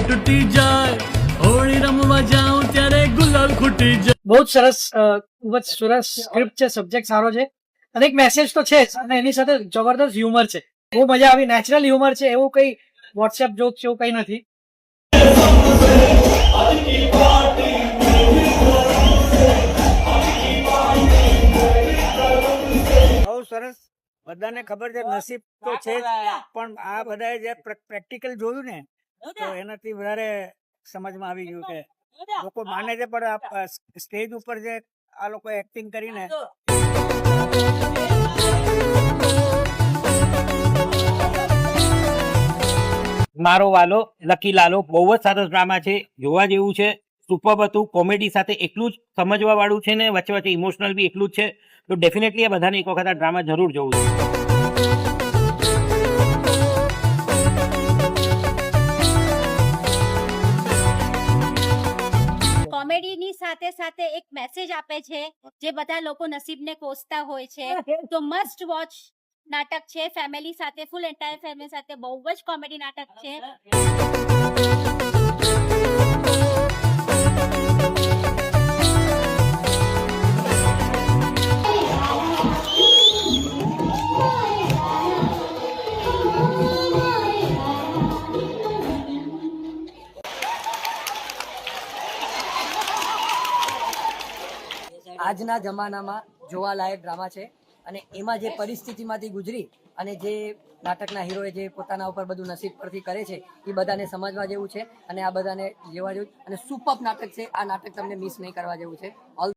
તૂટી જાય હોળી રમવા જાઉં ત્યારે ગુલાલ ખૂટી જાય. બહુ જ સરસ ખૂબ જ સરસ સ્ક્રિપ્ટ છે, સબ્જેક્ટ સારો છે અને એક મેસેજ તો છે જ અને એની સાથે જબરદસ્ત હ્યુમર છે. બહુ મજા આવી, નેચરલ હ્યુમર છે, એવું કઈ વોટ્સએપ જોક છે એવું કઈ નથી. બહુ સરસ. બધાને ખબર છે નસીબ તો છે જ, પણ આ બધાએ જે પ્રેક્ટિકલ જોયું ને તો એનાથી વધારે સમજમાં આવી ગયું કે લોકો માને છે પણ સ્ટેજ ઉપર જે આ લોકો એક્ટિંગ કરીને મારો વાલો લકી લાલો બહુ જ સરસ ડ્રામા છે, જોવા જેવું છે, સુપર હતું. કોમેડી સાથે એટલું જ સમજવા વાળું છે ને વચ્ચે વચ્ચે ઇમોશનલ બી એટલું જ છે. તો ડેફિનેટલી આ બધાને એક વખત આ ડ્રામા જરૂર જોવું છે. કોમેડીની સાથે સાથે એક મેસેજ આપે છે જે બધા લોકો નસીબને કોસતા હોય છે. તો મસ્ટ વોચ નાટક છે, ફેમિલી સાથે, ફૂલ એન્ટાયર ફેમિલી સાથે બહુ જ કોમેડી નાટક છે. આજના જમાનામાં જોવાલાયક ડ્રામા છે અને એમાં જે પરિસ્થિતિમાંથી ગુજરી અને જે નાટકના હીરોએ જે પોતાના ઉપર બધું નસીબ પરથી કરે છે એ બધાને સમજવા જેવું છે અને આ બધાને લેવા જેવું અને સુપર નાટક છે. આ નાટક તમને મિસ નહીં કરવા જેવું છે. ઓલ